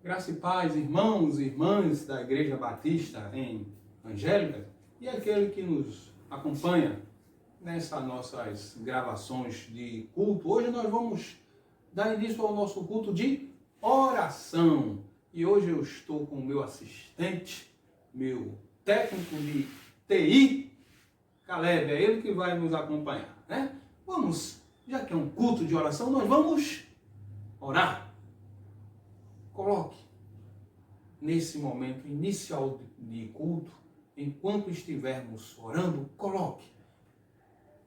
Graça e paz, irmãos e irmãs da Igreja Batista em Angélica e aquele que nos acompanha nessas nossas gravações de culto. Hoje nós vamos dar início ao nosso culto de oração. E hoje eu estou com o meu assistente, meu técnico de TI, Caleb, é ele que vai nos acompanhar, né? Vamos, já que é um culto de oração, nós vamos orar. Coloque nesse momento inicial de culto, enquanto estivermos orando, coloque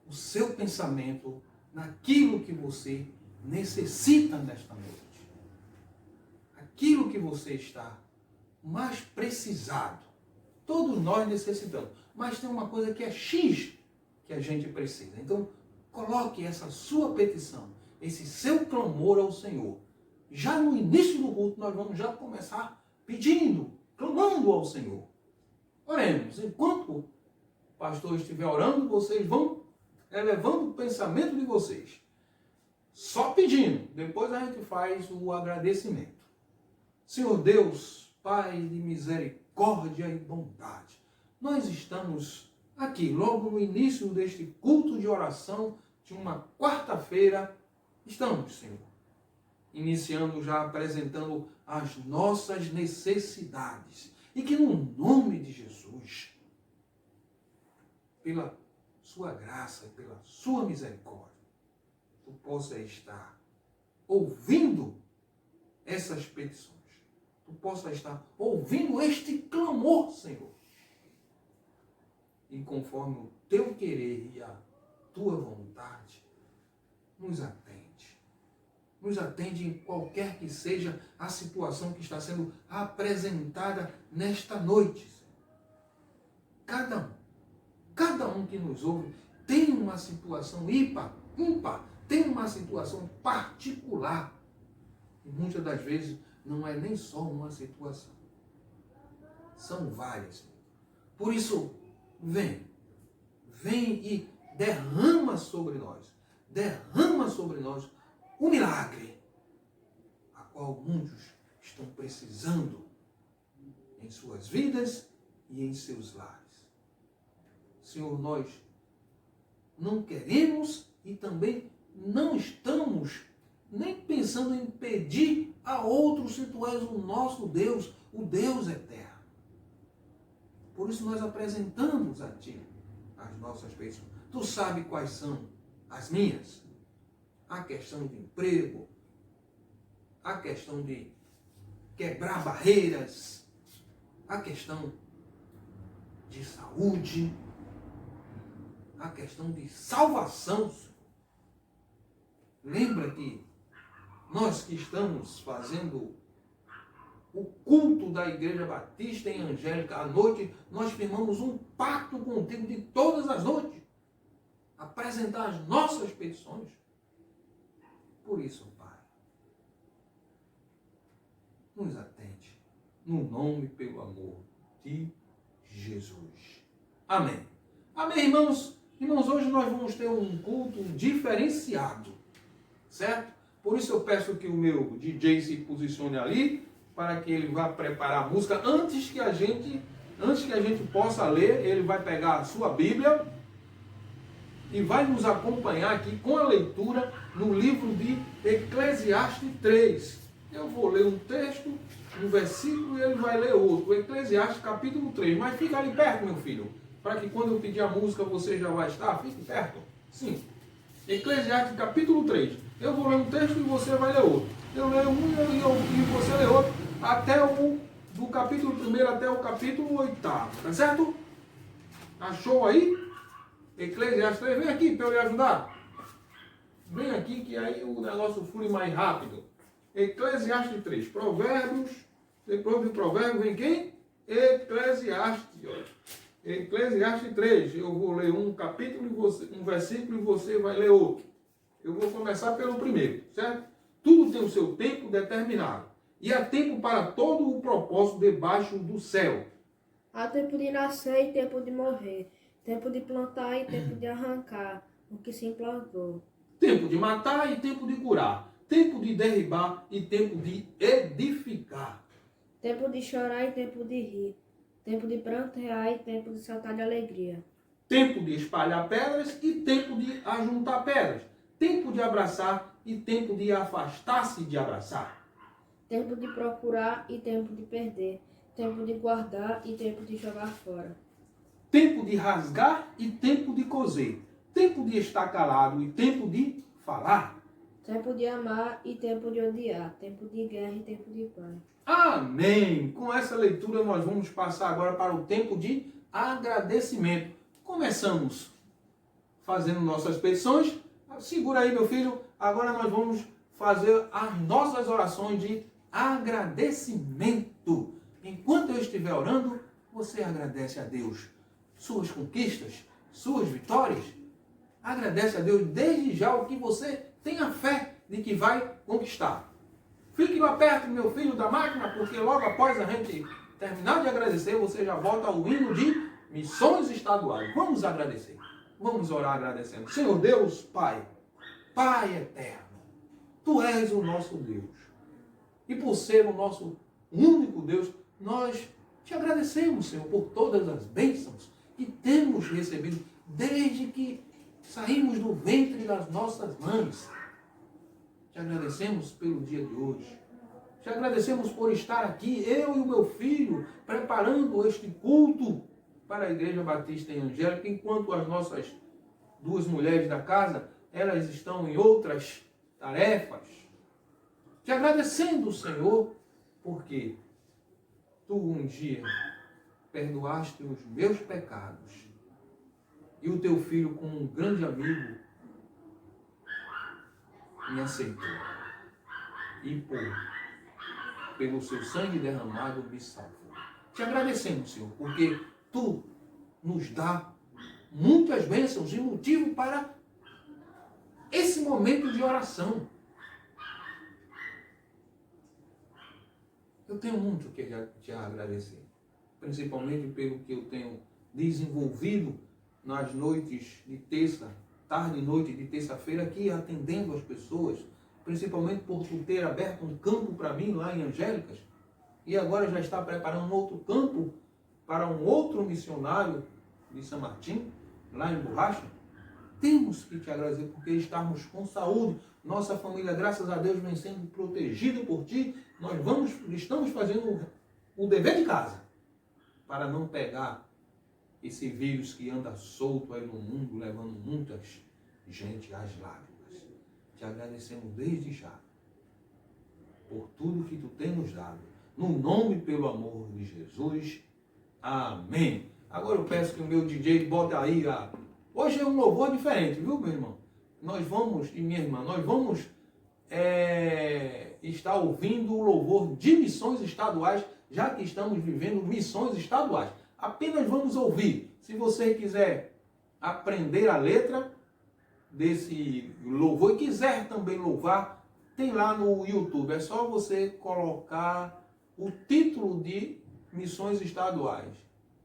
o seu pensamento naquilo que você necessita nesta noite. Aquilo que você está mais precisado. Todos nós necessitamos, mas tem uma coisa que é X que a gente precisa. Então, coloque essa sua petição, esse seu clamor ao Senhor. Já no início do culto, nós vamos já começar pedindo, clamando ao Senhor. Oremos. Enquanto o pastor estiver orando, vocês vão elevando o pensamento de vocês. Só pedindo. Depois a gente faz o agradecimento. Senhor Deus, Pai de misericórdia e bondade, nós estamos aqui, logo no início deste culto de oração de uma quarta-feira. Estamos, Senhor, iniciando já apresentando as nossas necessidades. E que no nome de Jesus, pela sua graça e pela sua misericórdia, tu possa estar ouvindo essas petições. Tu possa estar ouvindo este clamor, Senhor. E conforme o teu querer e a tua vontade, nos atende. Nos atende em qualquer que seja a situação que está sendo apresentada nesta noite. Cada um que nos ouve tem uma situação ímpar, tem uma situação particular. E muitas das vezes não é nem só uma situação. São várias. Por isso, vem e derrama sobre nós o milagre, a qual muitos estão precisando em suas vidas e em seus lares. Senhor, nós não queremos e também não estamos nem pensando em pedir a outros se tu és o nosso Deus, o Deus eterno. Por isso nós apresentamos a Ti as nossas petições. Tu sabe quais são as minhas. A questão de emprego, a questão de quebrar barreiras, a questão de saúde, a questão de salvação. Lembra que nós que estamos fazendo o culto da Igreja Batista em Angélica à noite, nós firmamos um pacto contigo de todas as noites, apresentar as nossas petições. Por isso, Pai, nos atende, no nome e pelo amor de Jesus. Amém. Amém, irmãos? Irmãos, hoje nós vamos ter um culto diferenciado, certo? Por isso eu peço que o meu DJ se posicione ali, para que ele vá preparar a música. Antes que a gente possa ler, ele vai pegar a sua Bíblia e vai nos acompanhar aqui com a leitura no livro de Eclesiastes 3. Eu vou ler um texto, um versículo, e ele vai ler outro. Eclesiastes capítulo 3. Mas fica ali perto, meu filho, para que quando eu pedir a música você já vai estar. Fique perto. Sim. Eclesiastes capítulo 3. Eu vou ler um texto e você vai ler outro. Eu leio um e você lê outro, até do capítulo 1 até o capítulo 8. Tá certo? Achou aí? Eclesiastes 3, vem aqui para eu lhe ajudar. Vem aqui que aí o negócio flui mais rápido. Eclesiastes 3, Provérbios, depois de Provérbios vem quem? Eclesiastes. Olha. Eclesiastes 3, eu vou ler um capítulo, um versículo e você vai ler outro. Eu vou começar pelo primeiro, certo? Tudo tem o seu tempo determinado. E há tempo para todo o propósito debaixo do céu. Há tempo de nascer e tempo de morrer. Tempo de plantar e tempo de arrancar o que se implantou. Tempo de matar e tempo de curar. Tempo de derribar e tempo de edificar. tempo de chorar e tempo de rir, tempo de prantear e tempo de saltar de alegria. Tempo de espalhar pedras e tempo de ajuntar pedras. Tempo de abraçar e tempo de afastar-se de abraçar. Tempo de procurar e tempo de perder, tempo de guardar e tempo de jogar fora. Tempo de rasgar e tempo de coser. Tempo de estar calado e tempo de falar. Tempo de amar e tempo de odiar, tempo de guerra e tempo de paz. Amém! Com essa leitura nós vamos passar agora para o tempo de agradecimento. Começamos fazendo nossas petições. Segura aí, meu filho. Agora nós vamos fazer as nossas orações de agradecimento. Enquanto eu estiver orando, você agradece a Deus suas conquistas, suas vitórias. Agradece a Deus desde já o que você tem a fé de que vai conquistar. Fique lá perto, meu filho, da máquina, porque logo após a gente terminar de agradecer, você já volta ao hino de missões estaduais. Vamos agradecer. Vamos orar agradecendo. Senhor Deus, Pai, Pai eterno, Tu és o nosso Deus. E por ser o nosso único Deus, nós te agradecemos, Senhor, por todas as bênçãos que temos recebido desde que saímos do ventre das nossas mães. Te agradecemos pelo dia de hoje. Te agradecemos por estar aqui, eu e o meu filho, preparando este culto para a Igreja Batista em Angélica, enquanto as nossas duas mulheres da casa, elas estão em outras tarefas. Te agradecendo, Senhor, porque Tu um dia perdoaste os meus pecados e o Teu Filho, como um grande amigo, me aceitou. E pelo seu sangue derramado me salvou. Te agradecemos, Senhor, porque Tu nos dá muitas bênçãos e motivo para esse momento de oração. Eu tenho muito que te agradecer, principalmente pelo que eu tenho desenvolvido nas noites de terça, tarde e noite de terça-feira, aqui atendendo as pessoas, principalmente por tu ter aberto um campo para mim lá em Angélicas, e agora já está preparando um outro campo para um outro missionário de São Martim, lá em Borracha. Temos que te agradecer porque estamos com saúde. Nossa família, graças a Deus, vem sendo protegida por Ti. Nós estamos fazendo o dever de casa para não pegar esse vírus que anda solto aí no mundo, levando muita gente às lágrimas. Te agradecemos desde já por tudo que Tu tem nos dado. No nome e pelo amor de Jesus. Amém. Agora eu peço que o meu DJ bote aí a... Hoje é um louvor diferente, viu, meu irmão? Nós vamos, e minha irmã, nós vamos estar ouvindo o louvor de missões estaduais, já que estamos vivendo missões estaduais. Apenas vamos ouvir. Se você quiser aprender a letra desse louvor e quiser também louvar, tem lá no YouTube. É só você colocar o título de missões estaduais.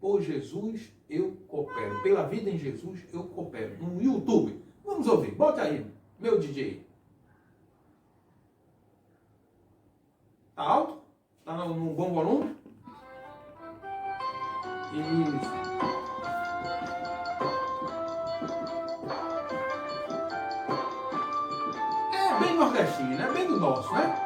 Por Jesus eu coopero. Pela vida em Jesus eu coopero. No YouTube. Vamos ouvir. Bota aí, meu DJ. Tá alto? Tá no bom volume? Isso. É bem nordestino, é bem do nosso, né?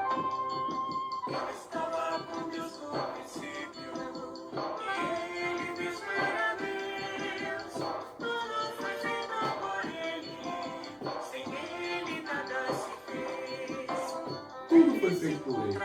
Tudo foi feito por Ele.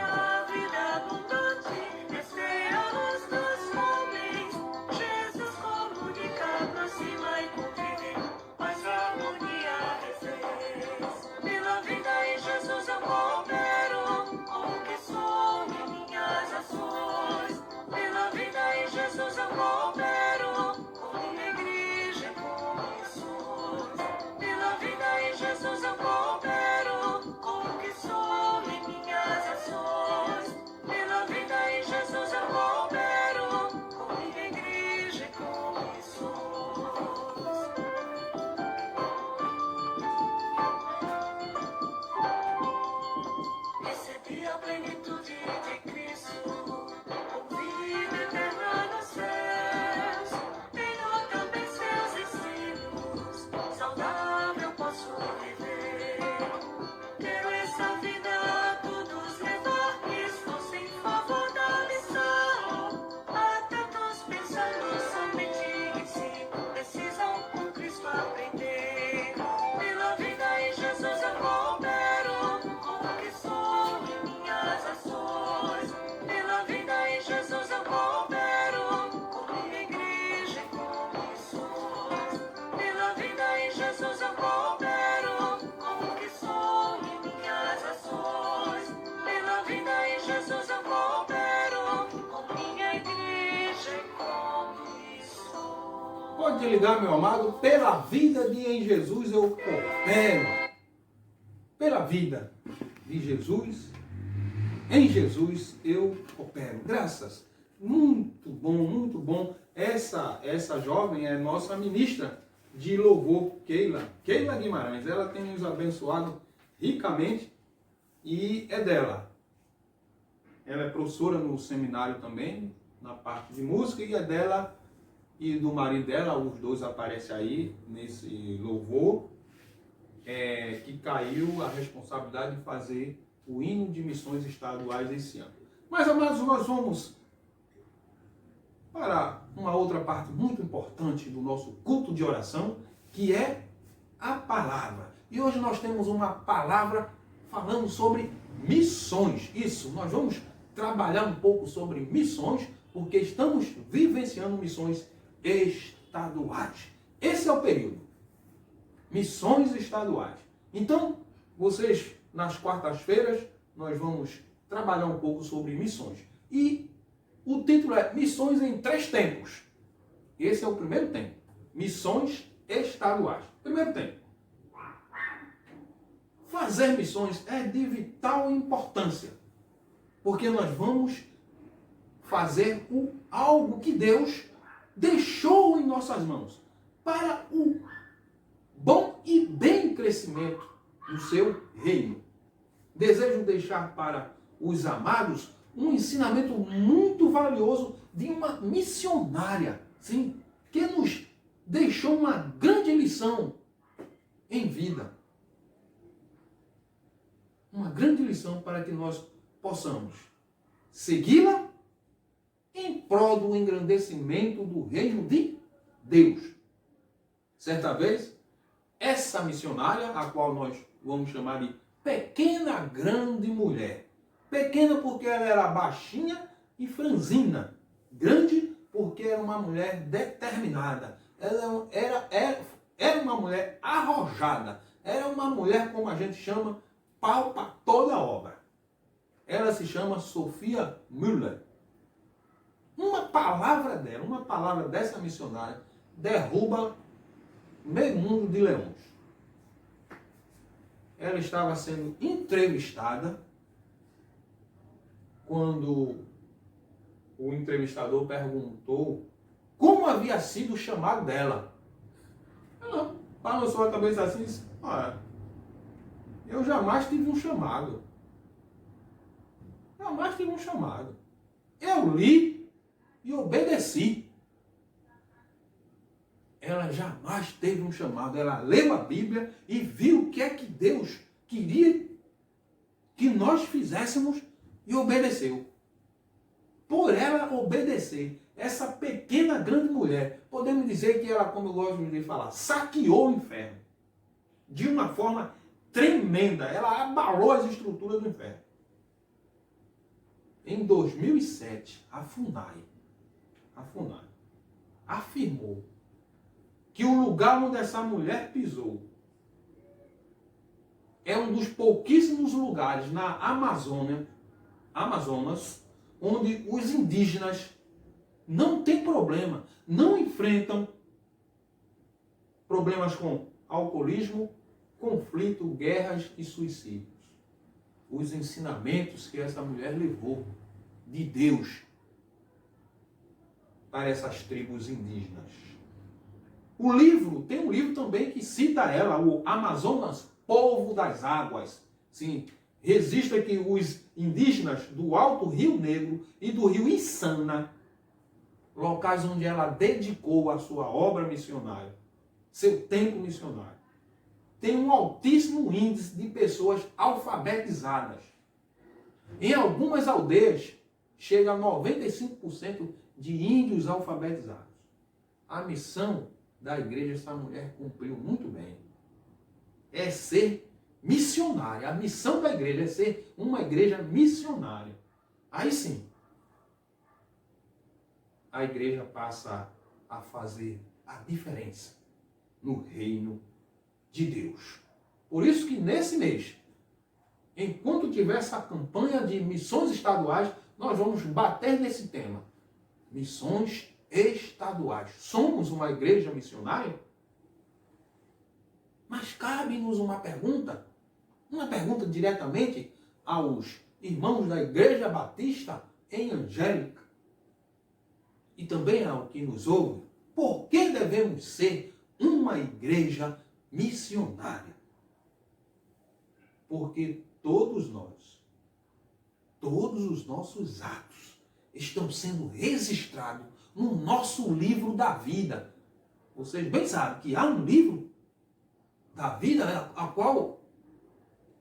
te ligar, meu amado, pela vida de em Jesus eu coopero. Pela vida de Jesus, em Jesus eu coopero. Graças. Muito bom, muito bom. Essa jovem é nossa ministra de louvor, Keila Guimarães. Ela tem nos abençoado ricamente e é dela. Ela é professora no seminário também, na parte de música, e é dela e do marido dela, os dois aparecem aí nesse louvor, que caiu a responsabilidade de fazer o hino de missões estaduais esse ano. Mas, amados, nós vamos para uma outra parte muito importante do nosso culto de oração, que é a palavra. E hoje nós temos uma palavra falando sobre missões. Isso, nós vamos trabalhar um pouco sobre missões, porque estamos vivenciando missões estaduais. Esse é o período. Missões estaduais. Então, vocês, nas quartas-feiras, nós vamos trabalhar um pouco sobre missões. E o título é Missões em 3 tempos. Esse é o primeiro tempo. Missões estaduais. Primeiro tempo. Fazer missões é de vital importância, porque nós vamos fazer algo que Deus deixou em nossas mãos para o bom e bem crescimento do seu reino. Desejo deixar para os amados um ensinamento muito valioso de uma missionária, sim, que nos deixou uma grande lição em vida. Uma grande lição para que nós possamos segui-la em prol do engrandecimento do reino de Deus. Certa vez, essa missionária, a qual nós vamos chamar de pequena grande mulher. Pequena porque ela era baixinha e franzina. Grande porque era uma mulher determinada. Ela era uma mulher arrojada. Era uma mulher, como a gente chama, pau para toda a obra. Ela se chama Sophia Müller. Uma palavra dela, uma palavra dessa missionária, derruba meio mundo de leões. Ela estava sendo entrevistada quando o entrevistador perguntou como havia sido o chamado dela. Ela balançou a cabeça assim e disse: eu jamais tive um chamado. Jamais tive um chamado. Eu li e obedeci. Ela jamais teve um chamado. Ela leu a Bíblia e viu o que é que Deus queria que nós fizéssemos e obedeceu. Por ela obedecer, essa pequena grande mulher, podemos dizer que ela, como eu gosto de falar, saqueou o inferno. De uma forma tremenda. Ela abalou as estruturas do inferno. Em 2007, a FUNAI afirmou que o lugar onde essa mulher pisou é um dos pouquíssimos lugares na Amazonas, onde os indígenas não têm problema, não enfrentam problemas com alcoolismo, conflito, guerras e suicídios. Os ensinamentos que essa mulher levou de Deus para essas tribos indígenas. Tem um livro também que cita ela, o Amazonas, Povo das Águas. Sim, registra que os indígenas do Alto Rio Negro e do Rio Insana, locais onde ela dedicou a sua obra missionária, seu tempo missionário, tem um altíssimo índice de pessoas alfabetizadas. Em algumas aldeias, chega a 95% de índios alfabetizados. A missão da igreja, essa mulher cumpriu muito bem. É ser missionária. A missão da igreja é ser uma igreja missionária. Aí sim, a igreja passa a fazer a diferença no reino de Deus. Por isso que nesse mês, enquanto tiver essa campanha de missões estaduais, nós vamos bater nesse tema. Missões estaduais. Somos uma igreja missionária? Mas cabe-nos uma pergunta diretamente aos irmãos da Igreja Batista em Angélica e também ao que nos ouve. Por que devemos ser uma igreja missionária? Porque todos nós, todos os nossos atos estão sendo registrados no nosso livro da vida. Vocês bem sabem que há um livro da vida, né, a qual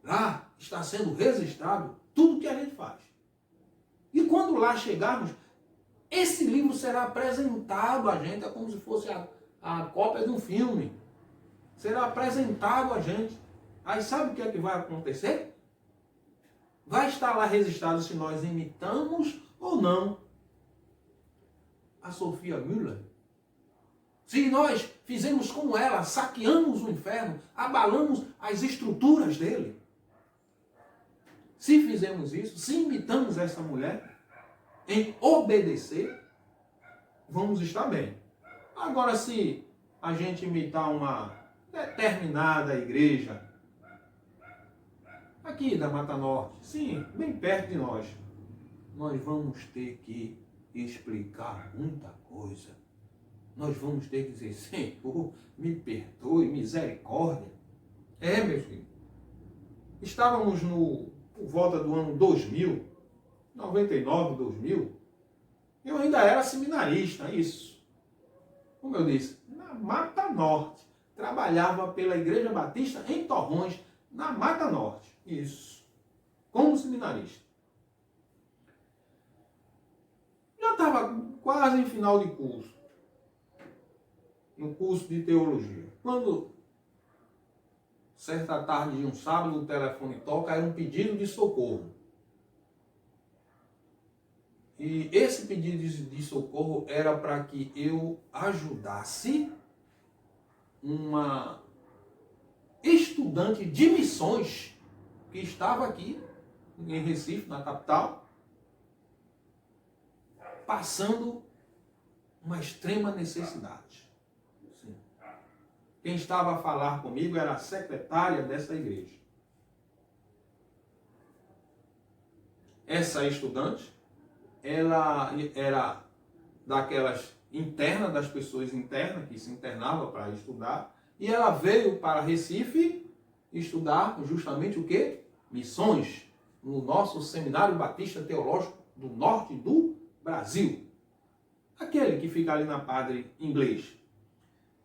lá está sendo registrado tudo que a gente faz. E quando lá chegarmos, esse livro será apresentado a gente, é como se fosse a cópia de um filme. Será apresentado a gente. Aí sabe o que é que vai acontecer? Vai estar lá registrado se nós imitamos ou não a Sophia Müller. Se nós fizemos como ela, saqueamos o inferno, abalamos as estruturas dele. Se fizemos isso, se imitamos essa mulher, em obedecer, vamos estar bem. Agora, se a gente imitar uma determinada igreja, aqui da Mata Norte, sim, bem perto de nós vamos ter que explicar muita coisa. Nós vamos ter que dizer, Senhor, me perdoe, misericórdia. Meu filho. Estávamos por volta do ano 2000, 99, 2000. Eu ainda era seminarista, isso. Como eu disse, na Mata Norte. Trabalhava pela Igreja Batista em Torrões, na Mata Norte. Isso. Como seminarista. Já estava quase em final de curso. No curso de teologia. Quando, certa tarde de um sábado, o telefone toca, era um pedido de socorro. E esse pedido de socorro era para que eu ajudasse uma estudante de missões que estava aqui em Recife, na capital, passando uma extrema necessidade. Sim. Quem estava a falar comigo era a secretária dessa igreja. Essa estudante, ela era daquelas internas, das pessoas internas que se internavam para estudar, e ela veio para Recife estudar justamente o quê? Missões, no nosso Seminário Batista Teológico do Norte do Brasil. Aquele que fica ali na Padre Inglês.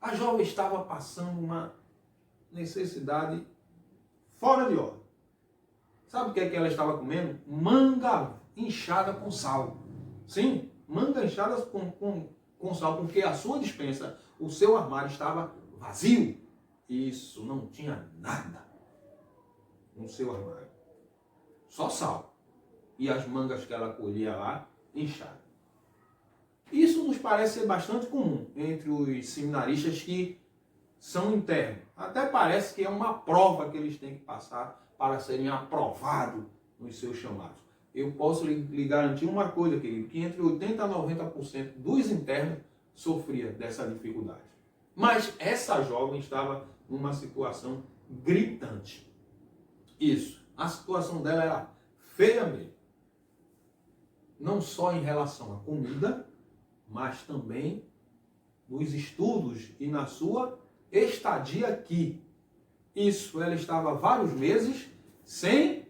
A jovem estava passando uma necessidade fora de ordem. Sabe o que é que ela estava comendo? Manga inchada com sal. Sim, manga inchada com sal, porque a sua despensa, o seu armário estava vazio. Isso, não tinha nada no seu armário. Só sal. E as mangas que ela colhia lá, inchadas. Isso nos parece ser bastante comum entre os seminaristas que são internos. Até parece que é uma prova que eles têm que passar para serem aprovados nos seus chamados. Eu posso lhe garantir uma coisa, querido, que entre 80% a 90% dos internos sofria dessa dificuldade. Mas essa jovem estava numa situação gritante. Isso, a situação dela era feia mesmo. Não só em relação à comida, mas também nos estudos e na sua estadia aqui. Isso, ela estava vários meses sem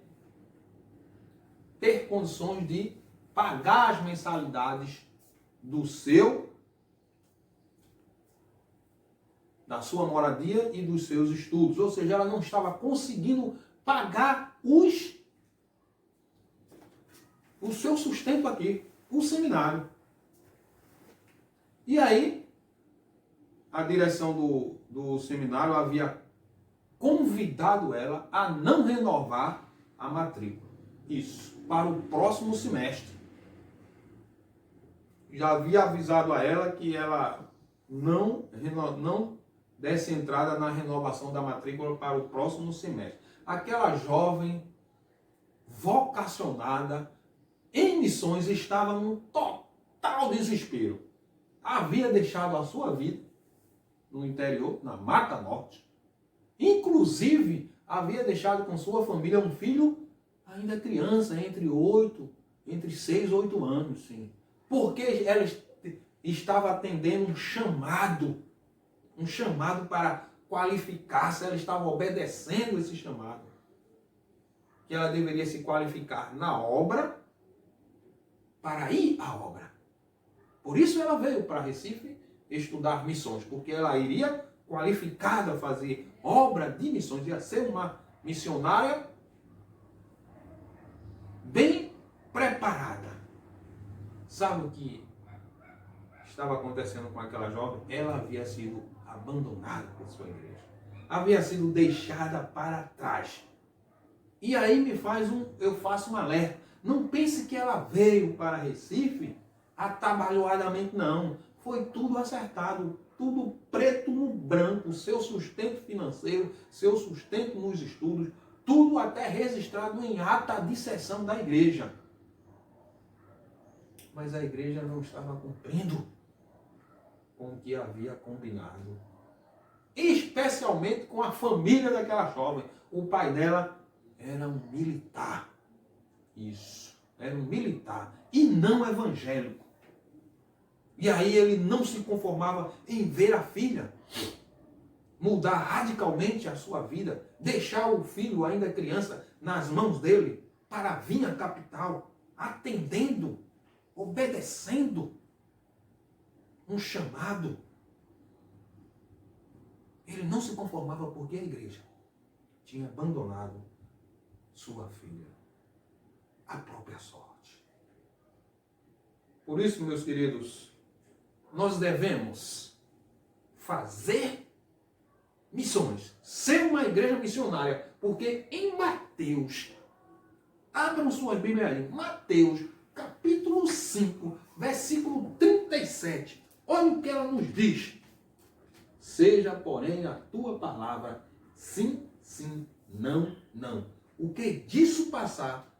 ter condições de pagar as mensalidades da sua moradia e dos seus estudos. Ou seja, ela não estava conseguindo pagar o seu sustento aqui, o seminário. E aí, a direção do seminário havia convidado ela a não renovar a matrícula. Isso, para o próximo semestre. Já havia avisado a ela que ela não desse entrada na renovação da matrícula para o próximo semestre. Aquela jovem vocacionada em missões estava num total desespero. havia deixado a sua vida no interior, na Mata Norte. Inclusive, havia deixado com sua família um filho ainda criança, entre 6 e 8 anos, sim. Porque ela estava atendendo um chamado para qualificar-se, ela estava obedecendo esse chamado. Que ela deveria se qualificar na obra para ir à obra. Por isso ela veio para Recife estudar missões, porque ela iria qualificada a fazer obra de missões, ia ser uma missionária bem preparada. Sabe o que estava acontecendo com aquela jovem? Ela havia sido abandonada por sua igreja. Havia sido deixada para trás. E aí eu faço um alerta. Não pense que ela veio para Recife atabalhoadamente, não. Foi tudo acertado, tudo preto no branco, seu sustento financeiro, seu sustento nos estudos, tudo até registrado em ata de sessão da igreja. Mas a igreja não estava cumprindo com o que havia combinado. Especialmente com a família daquela jovem. O pai dela era um militar. Isso, era um militar e não evangélico. E aí ele não se conformava em ver a filha mudar radicalmente a sua vida, deixar o filho ainda criança nas mãos dele para vir à capital, atendendo, obedecendo um chamado. Ele não se conformava porque a igreja tinha abandonado sua filha à própria sorte. Por isso, meus queridos, nós devemos fazer missões, ser uma igreja missionária, porque em Mateus, abram suas Bíblias aí, Mateus, capítulo 5, versículo 37, olha o que ela nos diz. Seja, porém, a tua palavra sim, sim, não, não. O que disso passar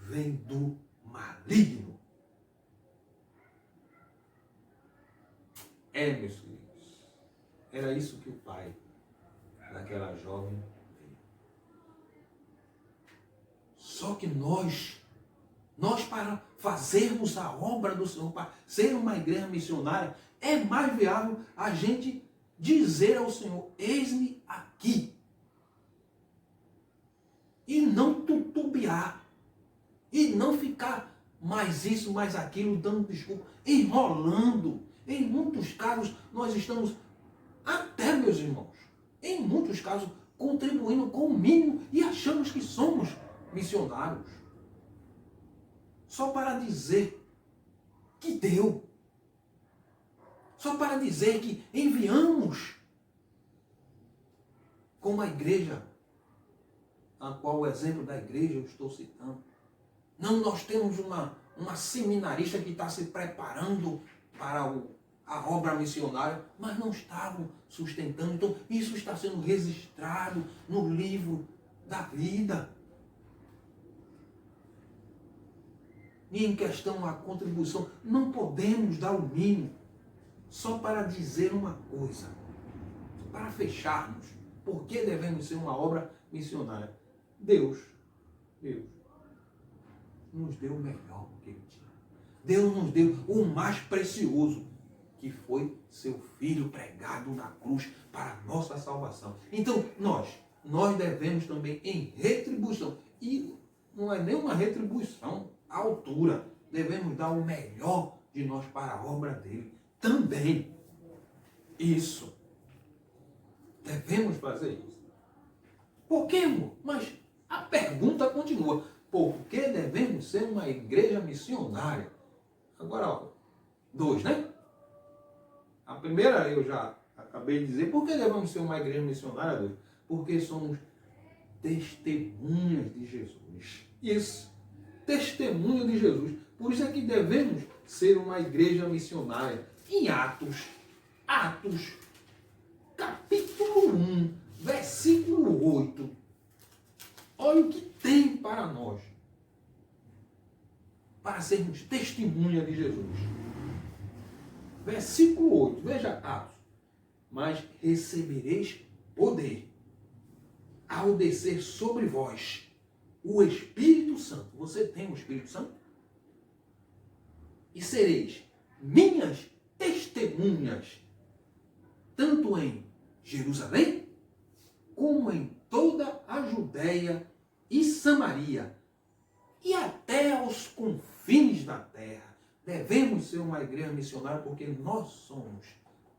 vem do maligno. Meus queridos, era isso que o pai daquela jovem viu. Só que nós para fazermos a obra do Senhor, para ser uma igreja missionária, é mais viável a gente dizer ao Senhor, eis-me aqui. E não tutubiar. E não ficar mais isso, mais aquilo, dando desculpa, enrolando. Em muitos casos, nós estamos, até meus irmãos, em muitos casos, contribuindo com o mínimo e achamos que somos missionários. Só para dizer que deu. Só para dizer que enviamos. Como a igreja, a qual o exemplo da igreja eu estou citando. Não, nós temos uma seminarista que está se preparando para a obra missionária, mas não estavam sustentando. Então, isso está sendo registrado no livro da vida. E em questão à contribuição, não podemos dar o mínimo só para dizer uma coisa, para fecharmos. Por que devemos ser uma obra missionária? Deus nos deu o melhor que Ele tinha. Deus nos deu o mais precioso, que foi seu Filho pregado na cruz para a nossa salvação. Então, nós devemos também em retribuição. E não é nenhuma retribuição à altura. Devemos dar o melhor de nós para a obra dele. Também. Isso. Devemos fazer isso. Por quê, amor? Mas a pergunta continua. Por que devemos ser uma igreja missionária? Agora, ó, 2, né? A primeira eu já acabei de dizer. Por que devemos ser uma igreja missionária, 2? Porque somos testemunhas de Jesus. Isso. Testemunha de Jesus. Por isso é que devemos ser uma igreja missionária. Em Atos, capítulo 1, versículo 8. Olha o que tem para nós. Para sermos testemunha de Jesus. Versículo 8, veja Atos. Mas recebereis poder ao descer sobre vós o Espírito Santo. Você tem o Espírito Santo? E sereis minhas testemunhas, tanto em Jerusalém, como em toda a Judéia e Samaria, e até aos confins da terra. Devemos ser uma igreja missionária porque nós somos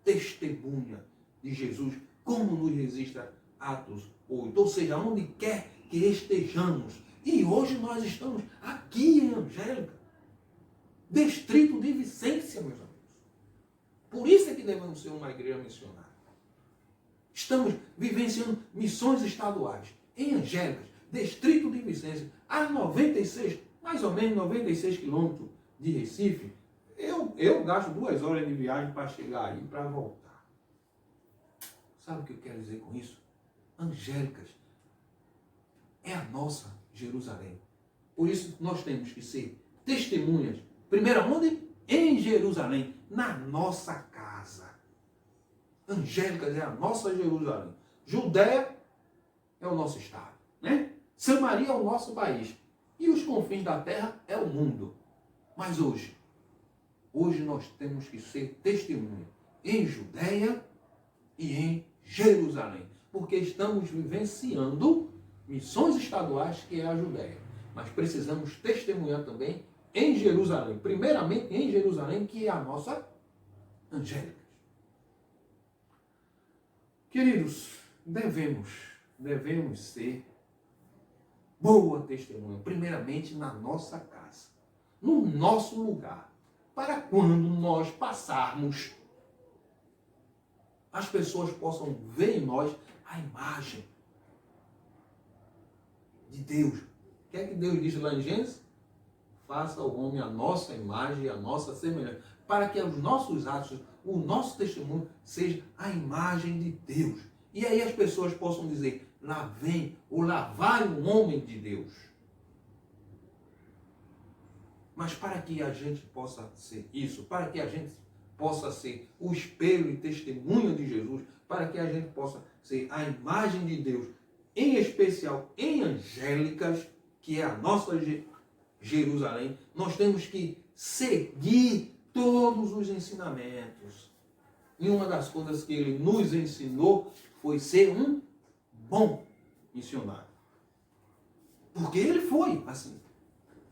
testemunha de Jesus, como nos registra Atos 8. Ou seja, onde quer que estejamos. E hoje nós estamos aqui em Angélica, distrito de Vicência, meus amigos. Por isso é que devemos ser uma igreja missionária. Estamos vivenciando missões estaduais em Angélica, distrito de Vicência, a 96, mais ou menos 96 quilômetros de Recife. Eu gasto 2 horas de viagem para chegar aí, para voltar. Sabe o que eu quero dizer com isso? Angélicas é a nossa Jerusalém. Por isso nós temos que ser testemunhas. Primeiro, onde? Em Jerusalém, na nossa casa. Angélicas é a nossa Jerusalém. Judéia é o nosso estado, né? Samaria é o nosso país. E os confins da terra é o mundo. Mas hoje nós temos que ser testemunha em Judéia e em Jerusalém. Porque estamos vivenciando missões estaduais, que é a Judéia. Mas precisamos testemunhar também em Jerusalém. Primeiramente em Jerusalém, que é a nossa Angélica. Queridos, devemos ser boa testemunha, primeiramente na nossa casa, no nosso lugar, para quando nós passarmos, as pessoas possam ver em nós a imagem de Deus. O que é que Deus diz lá em Gênesis? Faça o homem a nossa imagem e a nossa semelhança, para que os nossos atos, o nosso testemunho, seja a imagem de Deus. E aí as pessoas possam dizer, lá vem, ou lá vai um homem de Deus. Mas para que a gente possa ser isso, para que a gente possa ser o espelho e testemunho de Jesus, para que a gente possa ser a imagem de Deus, em especial em Angélicas, que é a nossa Jerusalém, nós temos que seguir todos os ensinamentos. E uma das coisas que ele nos ensinou foi ser um bom missionário. Porque ele foi assim.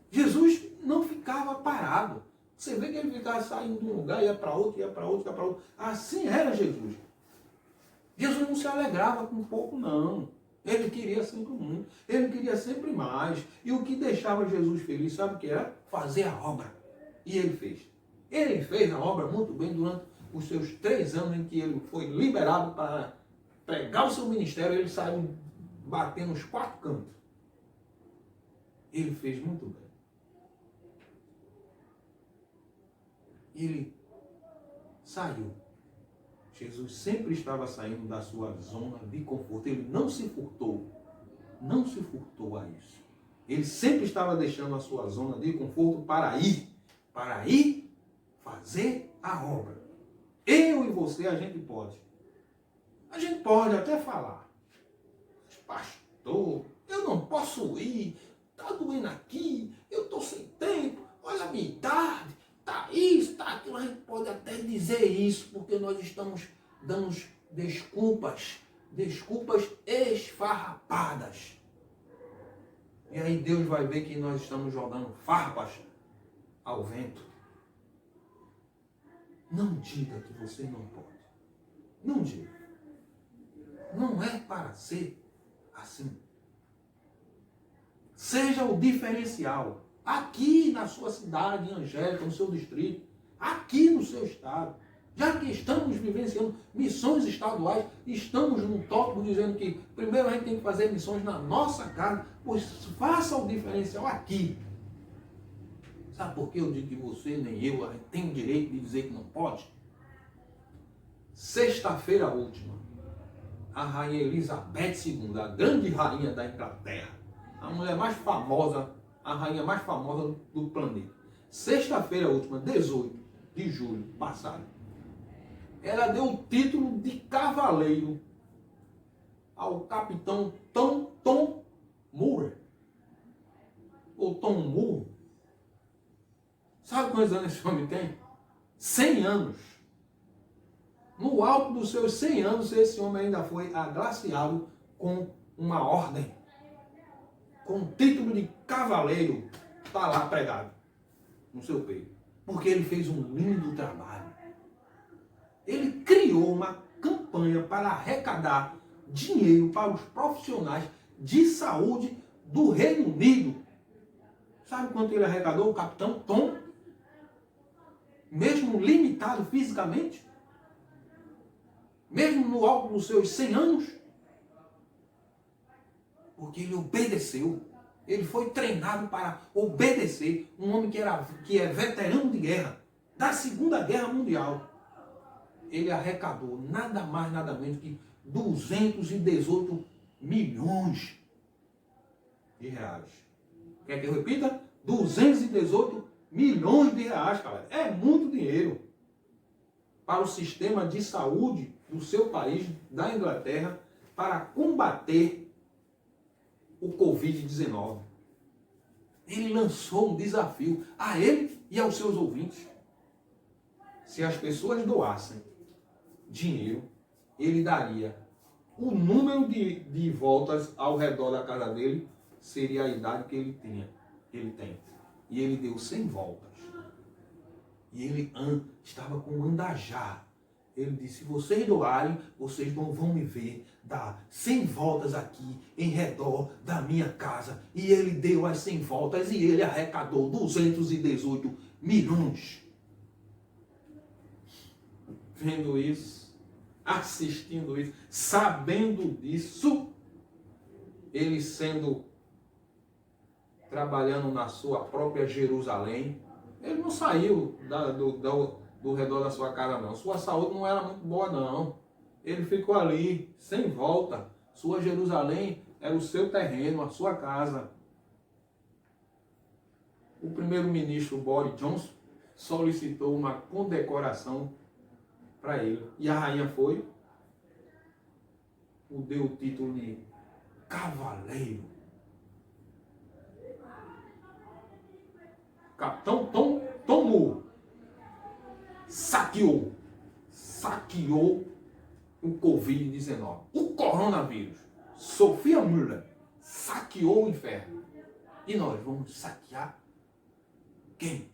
Jesus não ficava parado. Você vê que ele ficava saindo de um lugar, ia para outro, ia para outro, ia para outro. Assim era Jesus. Jesus não se alegrava com pouco, não. Ele queria sempre muito. Ele queria sempre mais. E o que deixava Jesus feliz, sabe o que era? Fazer a obra. E ele fez. Ele fez a obra muito bem durante os seus 3 anos em que ele foi liberado para pregar o seu ministério. Ele saiu batendo os 4 cantos. Ele fez muito bem. Ele saiu. Jesus sempre estava saindo da sua zona de conforto. Ele não se furtou. Não se furtou a isso. Ele sempre estava deixando a sua zona de conforto para ir fazer a obra. Eu e você, a gente pode. A gente pode até falar. Pastor, eu não posso ir. Está doendo aqui. Eu estou sem tempo. Olha a minha idade. Está isso, está aquilo. A gente pode até dizer isso, porque nós estamos dando desculpas esfarrapadas. E aí Deus vai ver que nós estamos jogando farpas ao vento. Não diga que você não pode. Não diga. Não é para ser assim. Seja o diferencial. Aqui na sua cidade, em Angélica, no seu distrito, aqui no seu estado, já que estamos vivenciando missões estaduais, estamos num tópico dizendo que primeiro a gente tem que fazer missões na nossa casa, pois faça o diferencial aqui. Sabe por que eu digo que você nem eu a gente tem o direito de dizer que não pode? Sexta-feira última, a rainha Elizabeth II, a grande rainha da Inglaterra, a mulher mais famosa, a rainha mais famosa do planeta. Sexta-feira última, 18 de julho passado, ela deu o título de cavaleiro ao capitão Tom Moore. Ou Tom Moore. Sabe quantos anos esse homem tem? 100 anos. No alto dos seus 100 anos, esse homem ainda foi agraciado com uma ordem. Com o título de cavaleiro. Está lá pregado no seu peito. Porque ele fez um lindo trabalho. Ele criou uma campanha para arrecadar dinheiro para os profissionais de saúde do Reino Unido. Sabe quanto ele arrecadou, o capitão Tom? Mesmo limitado fisicamente? Mesmo no alto dos seus 100 anos? Porque ele obedeceu. Ele foi treinado para obedecer. Um homem que é veterano de guerra, da Segunda Guerra Mundial. Ele arrecadou nada mais, nada menos que 218 milhões de reais. Quer que eu repita? 218 milhões de reais, cara. É muito dinheiro para o sistema de saúde do seu país, da Inglaterra, para combater o Covid-19. Ele lançou um desafio a ele e aos seus ouvintes. Se as pessoas doassem dinheiro, ele daria o número de voltas ao redor da casa dele, seria a idade que ele tem. E ele deu 100 voltas. E ele estava com um andajá. Ele disse, se vocês doarem, vocês não vão me ver dar 100 voltas aqui em redor da minha casa. E ele deu as 100 voltas e ele arrecadou 218 milhões. Vendo isso, assistindo isso, sabendo disso, ele trabalhando na sua própria Jerusalém, ele não saiu do redor da sua casa não. Sua saúde não era muito boa não. Ele ficou ali, sem volta. Sua Jerusalém era o seu terreno, a sua casa. O primeiro-ministro Boris Johnson solicitou uma condecoração para ele. E a rainha deu o título de cavaleiro. Capitão Tom Moore saqueou o Covid-19. O coronavírus. Sophia Müller saqueou o inferno. E nós vamos saquear quem?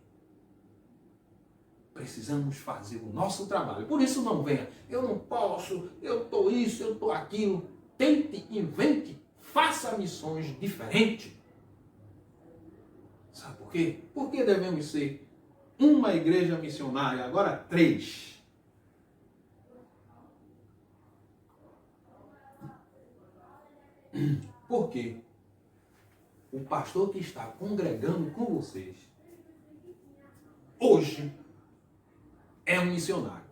Precisamos fazer o nosso trabalho. Por isso não venha. Eu não posso, eu estou isso, eu estou aquilo. Tente, invente, faça missões diferentes. Sabe por quê? Porque devemos ser uma igreja missionária, agora 3. Por quê? O pastor que está congregando com vocês hoje é um missionário.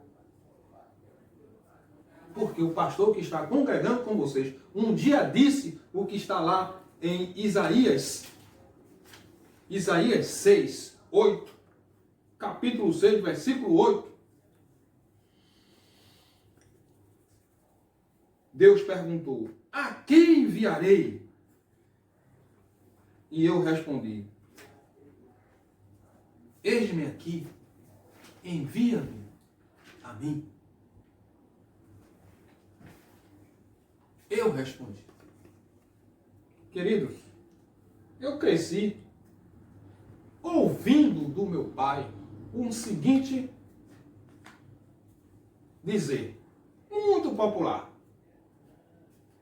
Porque o pastor que está congregando com vocês um dia disse o que está lá em Isaías 6, 8, capítulo 6, versículo 8. Deus perguntou, a quem enviarei? E eu respondi, eis-me aqui, envia-me a mim. Eu respondi. Queridos, eu cresci ouvindo do meu pai um seguinte dizer, muito popular.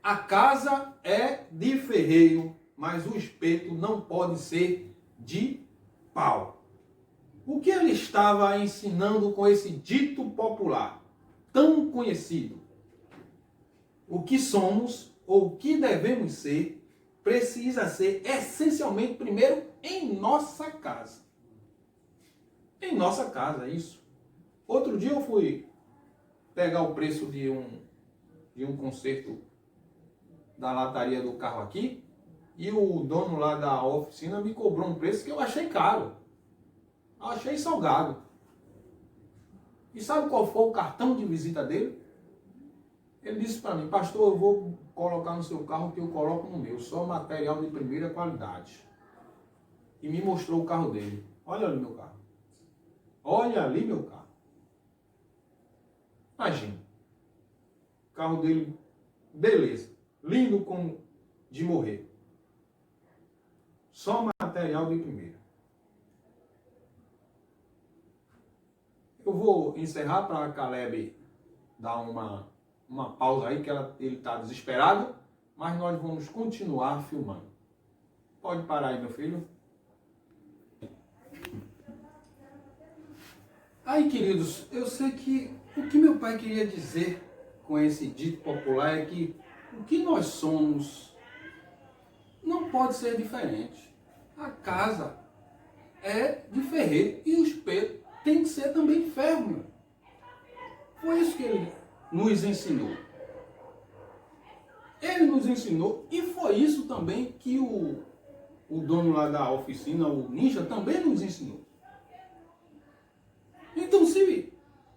A casa é de ferreiro, mas o espeto não pode ser de pau. O que ele estava ensinando com esse dito popular, tão conhecido? O que somos, ou o que devemos ser, precisa ser essencialmente, primeiro, em nossa casa. Em nossa casa, isso. Outro dia eu fui pegar o preço de um conserto da lataria do carro aqui, e o dono lá da oficina me cobrou um preço que eu achei caro. Eu achei salgado. E sabe qual foi o cartão de visita dele? Ele disse para mim: pastor, eu vou colocar no seu carro o que eu coloco no meu, só material de primeira qualidade. E me mostrou o carro dele. Olha ali meu carro. Olha ali meu carro. Imagina. O carro dele, beleza. Lindo como de morrer. Só material de primeira. Eu vou encerrar para a Caleb dar uma pausa aí, que ele está desesperado, mas nós vamos continuar filmando. Pode parar aí, meu filho. Aí, queridos, eu sei que o que meu pai queria dizer com esse dito popular é que o que nós somos não pode ser diferente. A casa é de ferreiro e o espelho tem que ser também de ferro, meu. Foi isso que ele nos ensinou. Ele nos ensinou e foi isso também que o dono lá da oficina, o Ninja, também nos ensinou. Então, se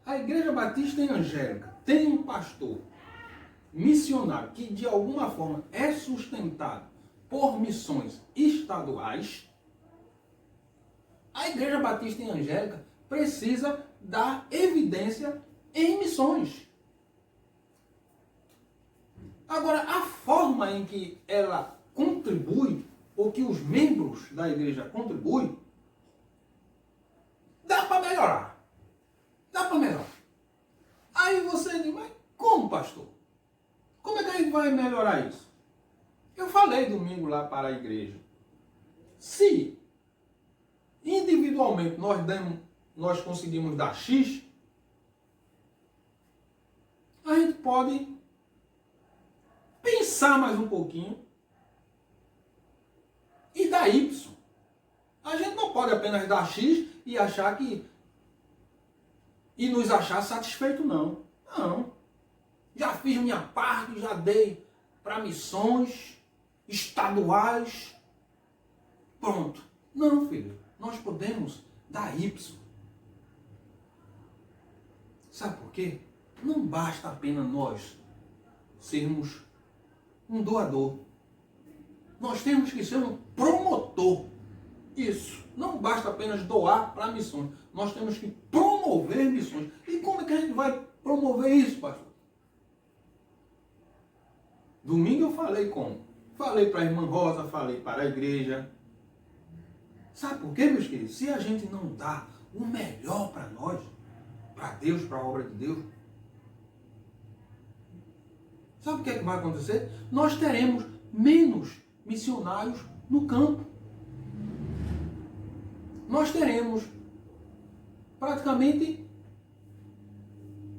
a Igreja Batista em Angélica tem um pastor missionário que de alguma forma é sustentado por missões estaduais, a Igreja Batista em Angélica precisa dar evidência em missões. Agora, a forma em que ela contribui, ou que os membros da igreja contribuem, dá para melhorar. Dá para melhorar. Aí você diz: mas como, pastor? Como é que a gente vai melhorar isso? Eu falei domingo lá para a igreja. Se individualmente nós conseguimos dar X, a gente pode pensar mais um pouquinho e dar Y. A gente não pode apenas dar X e achar que e nos achar satisfeito, não. Não. Já fiz minha parte, já dei para missões estaduais. Pronto. Não, filho. Nós podemos dar Y. Sabe por quê? Não basta apenas nós sermos um doador. Nós temos que ser um promotor. Isso. Não basta apenas doar para missões. Nós temos que promover missões. E como é que a gente vai promover isso, pastor? Domingo eu falei como? Falei para a irmã Rosa, falei para a igreja. Sabe por quê, meus queridos? Se a gente não dá o melhor para nós, para Deus, para a obra de Deus, sabe o que é que vai acontecer? Nós teremos menos missionários no campo. Nós teremos praticamente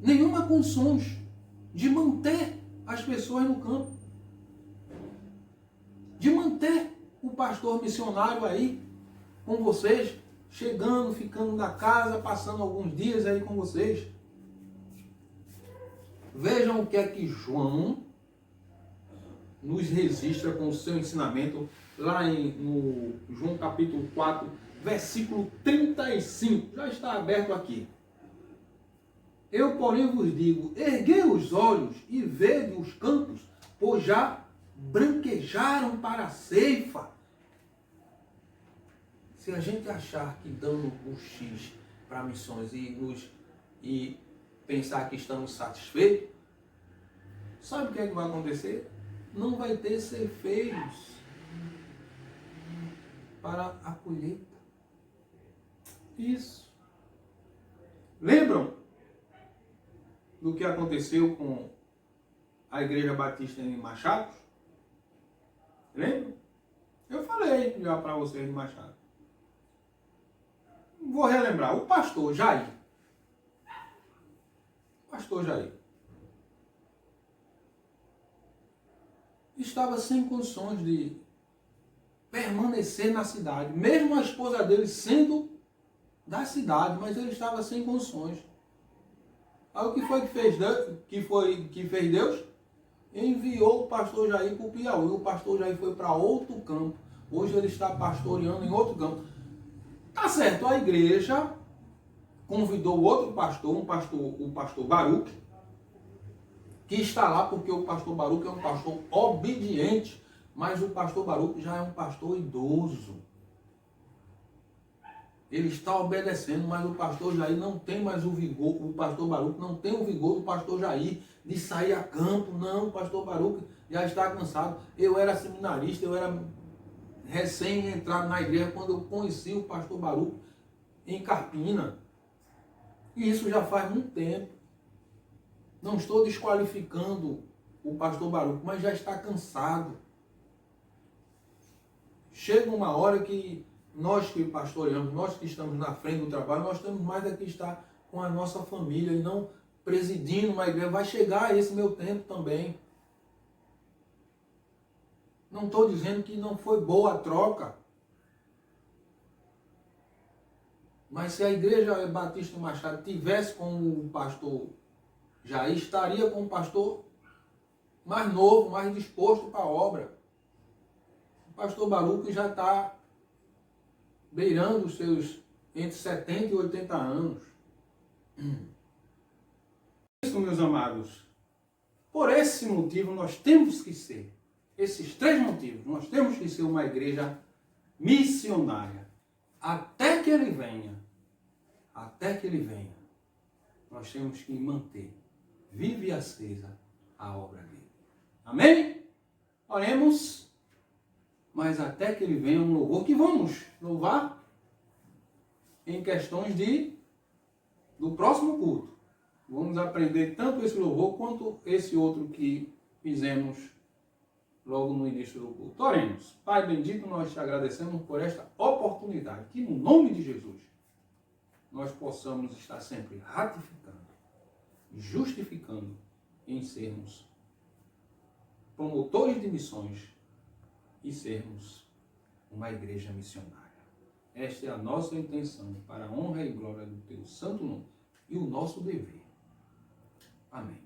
nenhuma condições de manter as pessoas no campo. De manter o pastor missionário aí com vocês, chegando, ficando na casa, passando alguns dias aí com vocês. Vejam o que é que João nos registra com o seu ensinamento lá no João capítulo 4, versículo 35. Já está aberto aqui. Eu, porém, vos digo: erguei os olhos e vede os campos, pois já branquejaram para a ceifa. Se a gente achar que dando um X para missões e pensar que estamos satisfeitos, sabe o que é que vai acontecer? Não vai ter ceifeiros para a colheita. Isso. Lembram do que aconteceu com a Igreja Batista em Machado? Lembram? Eu falei já para vocês de Machado. Vou relembrar. O pastor Jair. Estava sem condições de permanecer na cidade. Mesmo a esposa dele sendo da cidade, mas ele estava sem condições. Aí o que foi que fez Deus? Enviou o pastor Jair para o Piauí. O pastor Jair foi para outro campo. Hoje ele está pastoreando em outro campo. Tá certo, a igreja convidou outro pastor, o pastor Baruch, que está lá porque o pastor Baruch é um pastor obediente, mas o pastor Baruch já é um pastor idoso. Ele está obedecendo, mas o pastor Jair não tem mais o vigor, o pastor Baruch não tem o vigor do pastor Jair de sair a campo. Não, o pastor Baruch já está cansado. Eu era seminarista, eu era recém-entrado na igreja quando eu conheci o pastor Baruch em Carpina. E isso já faz muito tempo. Não estou desqualificando o pastor Baruch, mas já está cansado. Chega uma hora que nós que pastoreamos, nós que estamos na frente do trabalho, nós temos mais é que estar com a nossa família e não presidindo uma igreja. Vai chegar esse meu tempo também. Não estou dizendo que não foi boa a troca. Mas se a igreja Batista Machado tivesse com o pastor Jair, estaria com um pastor mais novo, mais disposto para a obra. O pastor Baruch já está beirando os seus entre 70 e 80 anos. Isso, meus amados, por esse motivo nós temos que ser, esses três motivos, nós temos que ser uma igreja missionária. Até que ele venha, nós temos que manter viva e acesa a obra dele. Amém? Oremos, mas até que ele venha um louvor que vamos louvar em questões do próximo culto. Vamos aprender tanto esse louvor quanto esse outro que fizemos logo no início do culto. Oremos. Pai bendito, nós te agradecemos por esta oportunidade, que no nome de Jesus nós possamos estar sempre ratificando, justificando em sermos promotores de missões e sermos uma igreja missionária. Esta é a nossa intenção para a honra e glória do teu santo nome e o nosso dever. Amém.